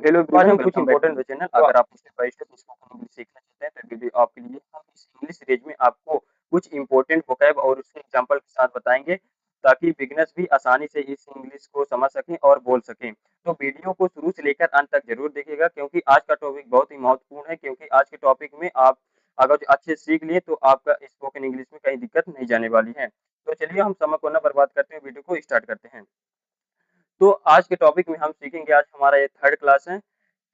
Hello तो आज everyone, हम कुछ welcome back two important the channel. तो अगर आप step by step spoken English सीखना चाहते हैं तो वीडियो आपके लिए। हम इस इंग्लिश सीरीज में आपको कुछ इंपॉर्टेंट वोकैब और उसके एग्जांपल के साथ बताएंगे ताकि बिगिनर्स भी आसानी से इस इंग्लिश को समझ सकें और बोल सकें। तो वीडियो को शुरू से लेकर अंत तक जरूर देखिएगा क्योंकि आज का टॉपिक बहुत ही महत्वपूर्ण है। क्योंकि आज के टॉपिक में आप अगर अच्छे से सीख लिए तो आपका स्पोकन इंग्लिश में कहीं दिक्कत नहीं जाने वाली है। तो चलिए हम समय को न बर्बाद करते हुए वीडियो को स्टार्ट करते हैं। तो आज के टॉपिक में हम सीखेंगे, आज हमारा ये थर्ड क्लास है,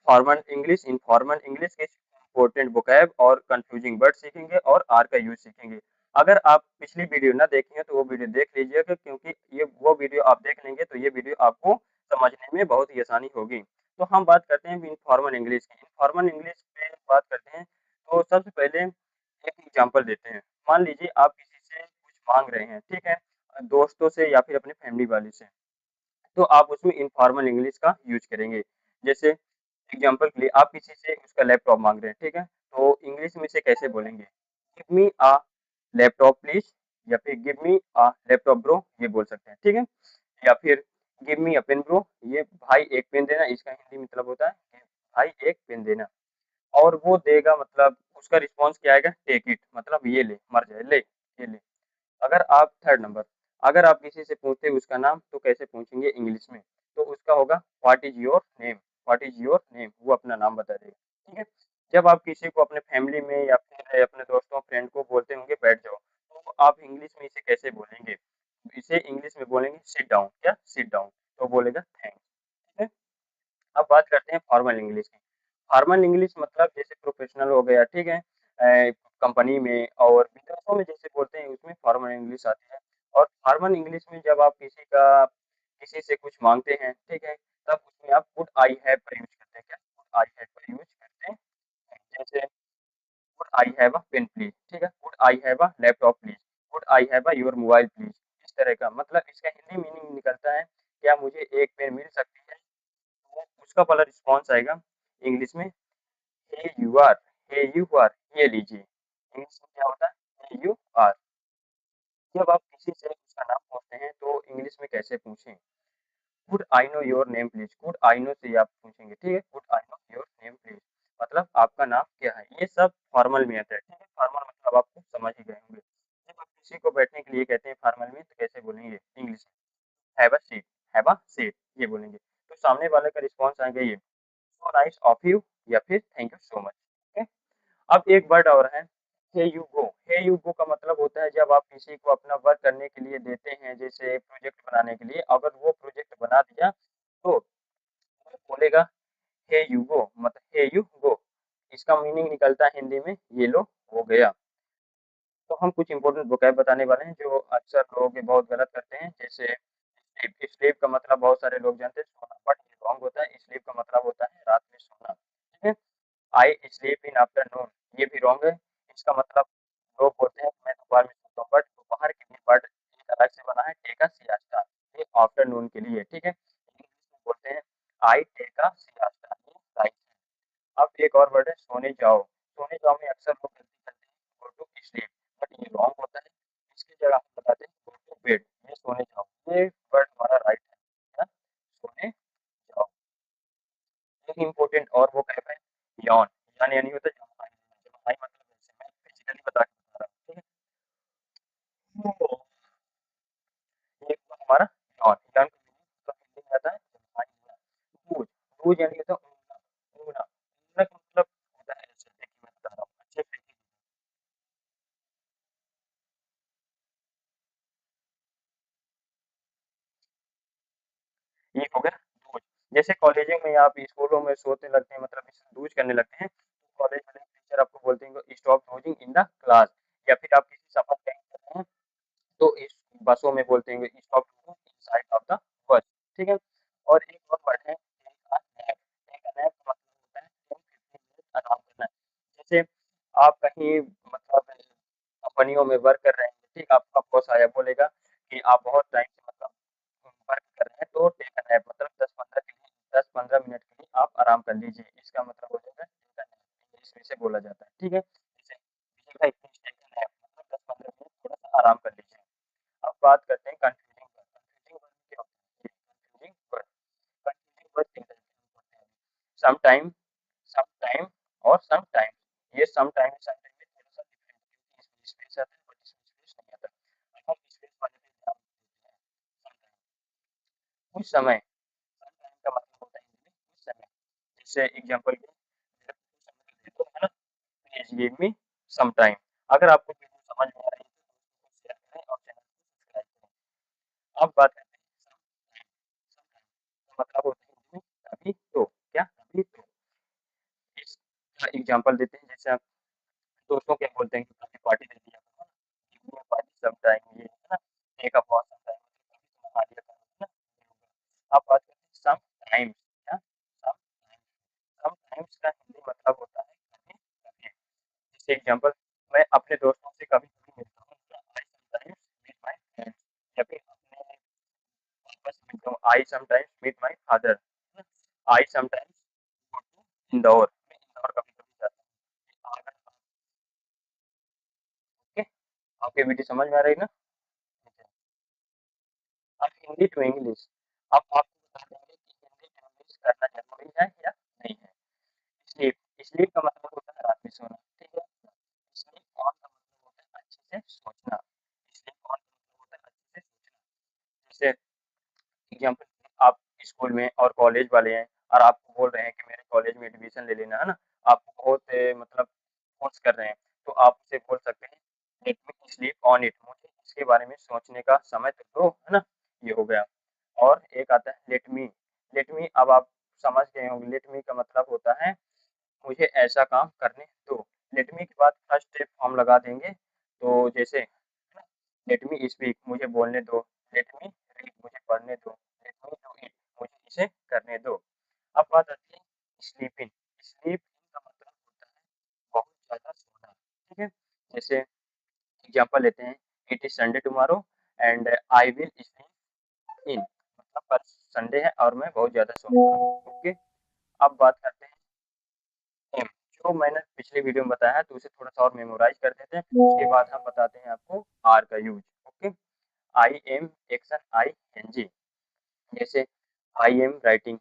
formal English. In formal English के इंपॉर्टेंट वोकैब और कंफ्यूजिंग वर्ड सीखेंगे और आर का यूज सीखेंगे। अगर आप पिछली वीडियो ना देखे हैं तो वो वीडियो देख लीजिएगा क्योंकि ये वो वीडियो आप देख लेंगे तो ये वीडियो आपको समझने में बहुत ही आसानी होगी। तो हम बात करते हैं इनफॉर्मल इंग्लिश की। इनफॉर्मल इंग्लिश में बात करते हैं तो सबसे पहले एक एग्जांपल देते हैं। मान लीजिए आप किसी से कुछ मांग रहे हैं, ठीक है, दोस्तों से या फिर अपने फैमिली वाले से। तो आप उसमें इनफॉर्मल इंग्लिश का यूज करेंगे। जैसे एग्जांपल के लिए आप किसी से उसका लैपटॉप मांग रहे हैं, ठीक है, तो इंग्लिश में से कैसे बोलेंगे? Give me a laptop please, या फिर give me a laptop bro, ये बोल सकते हैं, ठीक है। या फिर गिव मी अ पेन ब्रो, ये भाई एक पेन देना, इसका हिंदी मतलब होता है कि भाई एक पेन देना। और वो देगा मतलब उसका रिस्पॉन्स क्या आएगा? टेक इट, मतलब ये ले, मर जाए, ले ये ले। अगर आप थर्ड नंबर, अगर आप किसी से पूछते हैं उसका नाम तो कैसे पूछेंगे इंग्लिश में? तो उसका होगा what is your name. What is your name, वो अपना नाम बता देगा, ठीक है। जब आप किसी को अपने फैमिली में या फिर अपने दोस्तों फ्रेंड को बोलते होंगे बैठ जाओ, तो आप इंग्लिश में इसे कैसे बोलेंगे? इसे इंग्लिश में बोलेंगे सिट डाउन, क्या सिट डाउन, तो बोलेगा थैंक्स, ठीक है। अब बात करते हैं फॉर्मल इंग्लिश की। फॉर्मल इंग्लिश मतलब जैसे प्रोफेशनल हो गया, ठीक है, कंपनी में और विदेशों में जैसे बोलते हैं उसमें फॉर्मल इंग्लिश आती है। और फॉर्मल इंग्लिश में जब आप किसी से कुछ मांगते हैं, ठीक है, तब उसमें आप वुड आई हैव का यूज करते हैं, क्या वुड आई हैव का यूज करते हैं। जैसे would I have a pen please, ठीक है, would I have a laptop please, would I have a your mobile please. इस तरह का मतलब इसका हिंदी मीनिंग निकलता है, क्या मुझे एक पेन मिल सकती है? तो उसका पहला रिस्पॉन्स आएगा इंग्लिश में, hey you are, hey you are, ये लीजिए। इंग्लिश में क्या होता है? Hey you are. जब आप किसी से उसका नाम पूछते हैं तो इंग्लिश में कैसे पूछें? Could I know your name please, could I know से आप पूछेंगे, ठीक है, could I know your name please, मतलब आपका नाम क्या है? ये सब फॉर्मल में आता है, ठीक है। फॉर्मल मतलब आपको समझ ही गए होंगे। जब आप किसी को बैठने के लिए कहते हैं फॉर्मल में तो कैसे बोलेंगे इंग्लिश में? Have a seat, have a seat, ये बोलेंगे। तो सामने वाले का रिस्पॉन्स आएगा ये, सो नाइस ऑफ यू, या फिर थैंक यू सो मच, ठीक है। अब एक वर्ड और है, hey you go. Hey you go का मतलब होता है जब आप किसी को अपना वर्क करने के लिए देते हैं, जैसे प्रोजेक्ट बनाने के लिए, अगर वो प्रोजेक्ट बना दिया तो वो बोलेगा हे यू गो, मतलब हे यू गो। इसका मीनिंग निकलता है हिंदी में ये लो, हो गया। तो हम कुछ इंपॉर्टेंट वोकैब बताने वाले हैं जो अक्सर लोग ये बहुत गलत करते हैं। जैसे स्लीप, स्लीप का मतलब बहुत सारे लोग जानते हैं सोना, बट ये रॉन्ग होता है। स्लीप का मतलब होता है रात में सोना, ठीक है। आई स्लीप इन आफ्टरनून, ये भी रॉन्ग है। इसका मतलब लोग बोलते हैं कि मैं दोपहर में सोता हूँ, बट दोपहर के लिए वर्ड एक अलग से बना है, टेक अ सियास्ता, ये आफ्टरनून के लिए, ठीक है। इंग्लिश में बोलते हैं आई टेक अ सियास्ता, ये राइट है। अब एक और वर्ड है सोने जाओ। सोने जाओ में अक्सर लोग गलती करते हैं गो टू स्लीप, बट ये रॉन्ग होता है। इसकी जगह हम बताते हैं गो टू बेड, ये सोने जाओ, ये वर्ड हमारा राइट है, क्या? सोने जाओ। एक इम्पोर्टेंट और वो कहता है यॉन। यॉन यानी होता है जम्हाई। जम्हाई मतलब जैसे मैं फिजिकली बता के बता रहा हूँ, ठीक है। तो ये हुआ हमारा यॉन। यॉन का मीनिंग तो हिंदी में आता है जम्हाई होना। बूझ, बूझ यानी होता है ऊँघना। ऊँघना, ऊँघना का मतलब होता है ऐसे, देखिए मैं बता रहा हूँ अच्छे से। ये हो गया दूज। जैसे कॉलेजों में आप स्कूलों में सोते लगते हैं, मतलब इसे दूज करने लगते हैं, तो कॉलेज वाले टीचर आपको बोलते हैं स्टॉप डूजिंग इन द क्लास। या फिर आप किसी सफर कहीं कर रहे हैं तो इस बसों में बोलते हैं stop inside of the bus, ठीक है। और एक और वर्ड है take a nap. Take a nap का मतलब होता है 10-15 मिनट आराम करना। जैसे आप कहीं मतलब कंपनियों में वर्क कर रहे हैं, ठीक, आपका बॉस आया बोलेगा कि आप बहुत टाइम से मतलब वर्क कर रहे हैं तो टेक अ नैप, मतलब 10-15 मिनट के लिए आप आराम कर लीजिए। इसका मतलब हो जाएगा टेक अ नैप, इंग्लिश में से बोला जाता है, ठीक है। जैसे भाई प्लीज टेक अ नैप, मतलब 10-15 मिनट थोड़ा सा आराम कर लीजिए। अब बात करते हैं कंफ्यूजिंग वर्ड। कंफ्यूजिंग वर्ड क्या होता है? कंफ्यूजिंग वर्ड, कंफ्यूजिंग वर्ड तीन तरीके से होते हैं। सम टाइम, सम टाइम और सम टाइम। ये सम टाइम सम टाइम में थोड़ा-सा डिफरेंट है क्योंकि इसमें स्पेस आता है बट इसमें स्पेस नहीं आता। अब हम स्पेस वाले पे ध्यान देते हैं। सम टाइम, कुछ समय, सम टाइम का मतलब होता है हिंदी में कुछ समय। जैसे एग्जांपल के मेरे को कुछ समय दे दो, है ना? Please give me some time. अगर आपको वीडियो समझ में आ रही है तो दोस्तों को शेयर करें और चैनल को सब्सक्राइब करें। अब बात करते हैं सम टाइम। सम टाइम का मतलब होता है हिंदी में कभी तो। क्या? कभी तो। इसका एग्जांपल देते हैं, जैसे आप दोस्तों क्या बोलते हैं कि कभी पार्टी दे दिया करो, है ना? Give me a party some time, ये है ना? Take a walk some time, मतलब कभी तुम नहा लिया करो, है ना? ये होगा। अब बात करते हैं सम टाइम्स। क्या? Some times. सम टाइम्स का हिंदी मतलब होता है कभी कभी। जैसे एग्जांपल, मैं अपने दोस्तों से कभी कभी मिलता हूँ, I sometimes meet my friends. या फिर अपने पापा से मिलता हूँ, I sometimes meet my father. I sometimes go to Indore, मैं इंदौर कभी कभी जाता हूँ। अगर आपके आपके वीडियो समझ में आ रही है ना? अब हिंदी टू इंग्लिश। अब आपको बता देंगे कि हिंदी टू इंग्लिश करना जरूरी है या नहीं है। स्लीप, स्लीप का मतलब होता है रात में सोना, ठीक है? स्लीप ऑन का मतलब होता है अच्छे से सोचना। स्लीप ऑन का मतलब होता है अच्छे से सोचना। जैसे एग्जाम्पल, आप स्कूल में और कॉलेज वाले हैं और आपको बोल रहे हैं कि मेरे कॉलेज में एडमिशन ले लेना, है ना? आपको बहुत मतलब फोर्स कर रहे हैं, तो आप उसे बोल सकते हैं let me sleep on it, मुझे इसके बारे में सोचने का समय तो दो, है ना? ये हो गया। और एक आता है लेट मी। लेट मी, अब आप समझ गए होंगे, लेट मी का मतलब होता है मुझे ऐसा काम करने दो। लेट मी के बाद फर्स्ट स्टेप हम लगा देंगे, तो जैसे लेट मी स्पीक, मुझे बोलने दो। लेट मी रीड, मुझे पढ़ने दो। लेट मी डू इट, मुझे इसे करने दो। अब बात आती है स्लीपिंग। स्लीप का मतलब होता है बहुत ज़्यादा सोना, ठीक है? जैसे एग्जांपल लेते हैं, it is Sunday tomorrow and I will sleep in, मतलब कल संडे है और मैं बहुत ज़्यादा सोऊंगा। ओके। अब बात करते हैं एम, जो मैंने पिछले वीडियो में बताया है, तो उसे थोड़ा-सा और मेमोराइज़ कर देते हैं, उसके बाद हम बताते हैं आपको आर का use. Okay. I am action I N G. जैसे आई एम राइटिंग,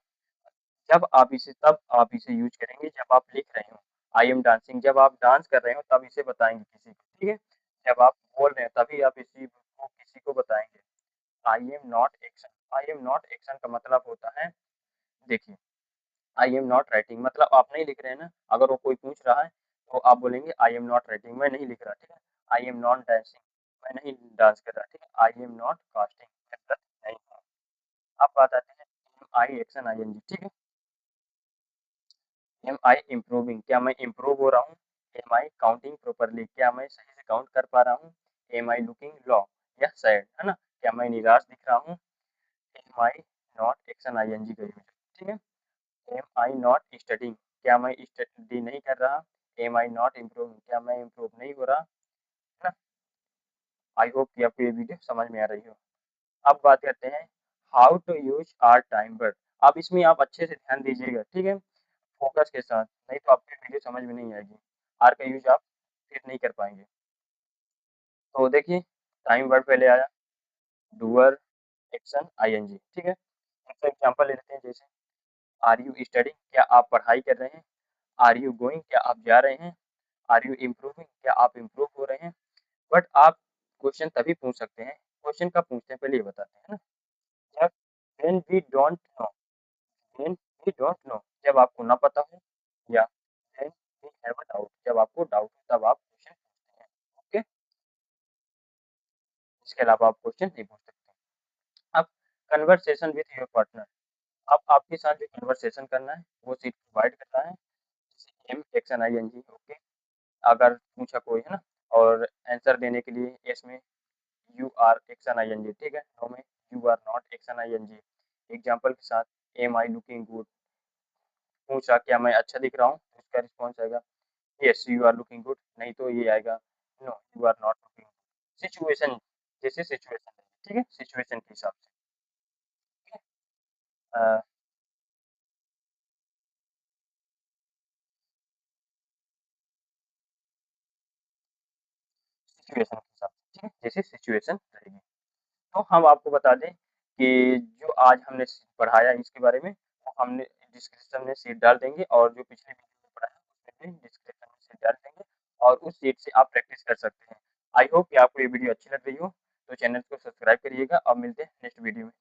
जब आप इसे तब आप इसे यूज़ करेंगे जब आप लिख रहे हो। आई एम डांसिंग, जब आप डांस कर रहे हो तब इसे बताएँगे किसी को, ठीक है? जब आप बोल रहे हैं तभी आप इसी को किसी को बताएँगे। I am not action, I am not action का मतलब होता है, देखिए, आई एम नॉट राइटिंग मतलब आप नहीं लिख रहे हैं ना, अगर वो कोई पूछ रहा है तो आप बोलेंगे आई एम नॉट राइटिंग, मैं नहीं लिख रहा, ठीक है? आई एम नॉट डांसिंग, मैं नहीं डांस कर रहा, ठीक है? आई एम नॉट फास्टिंग, मैं व्रत नहीं हूँ। अब बात आते हैं am I action I N G, ठीक है? एम आई इम्प्रूविंग, क्या मैं इम्प्रूव हो रहा हूँ? एम आई काउंटिंग प्रॉपरली, क्या मैं सही से काउंट कर पा रहा हूँ? एम आई लुकिंग लॉ या सैड, है ना? क्या मैं निराश दिख रहा हूँ? Am I not action I N G का यूज, ठीक है? एम आई नॉट स्टडिंग, क्या मैं स्टडी नहीं कर रहा? एम आई नॉट इम्प्रूविंग, क्या मैं इम्प्रूव नहीं हो रहा? है ना? आई होप कि आपको ये वीडियो समझ में आ रही हो। अब बात करते हैं how to use are time word. अब इसमें आप अच्छे से ध्यान दीजिएगा, ठीक है? फोकस के साथ, नहीं तो आपको वीडियो समझ में नहीं आएगी। आर का यूज आप फिर नहीं कर पाएंगे। तो देखिए, टाइम वर्ड पहले आया, doer action I N G, ठीक है? इसका एग्जाम्पल ले लेते हैं, जैसे आर यू स्टडिंग, क्या आप पढ़ाई कर रहे हैं? आर यू गोइंग, क्या आप जा रहे हैं? आर यू इम्प्रूविंग, क्या आप इम्प्रूव हो रहे हैं? बट आप क्वेश्चन तभी पूछ सकते हैं, क्वेश्चन कब पूछते हैं पहले ये बताते हैं, है ना? जब when we don't know, when we don't know, जब आपको ना पता हो, या when we have a doubt, जब आपको डाउट हो तब आप क्वेश्चन पूछते हैं। ओके। इसके अलावा आप क्वेश्चन नहीं पूछ सकते। अब कन्वर्सेशन विथ योर पार्टनर, अब आपके साथ जो कन्वर्सेशन करना है वो सीट प्रोवाइड करना है, जैसे am action I N G. Okay. अगर पूछा कोई, है ना, और आंसर देने के लिए यस में you are action I N G, ठीक है? नो में you are not action I N G. Example के साथ एम आई लुकिंग गुड, पूछा क्या मैं अच्छा दिख रहा हूँ, तो इसका रिस्पॉन्स आएगा yes you are looking good, नहीं तो ये आएगा no you are not looking good. Situation, जैसे सिचुएशन है, ठीक है? सिचुएशन के हिसाब से, ठीक है? सिचुएशन के हिसाब से, ठीक है? जैसे सिचुएशन रहेगी। तो हम आपको बता दें कि जो आज हमने पढ़ाया इसके बारे में, वो हमने डिस्क्रिप्शन में शीट डाल देंगे और जो पिछले वीडियो में पढ़ाया उसमें भी डिस्क्रिप्शन में शीट डाल देंगे और उस शीट से आप प्रैक्टिस कर सकते हैं। आई होप कि आपको ये वीडियो अच्छी लग रही हो, तो चैनल को सब्सक्राइब करिएगा और मिलते हैं नेक्स्ट वीडियो में।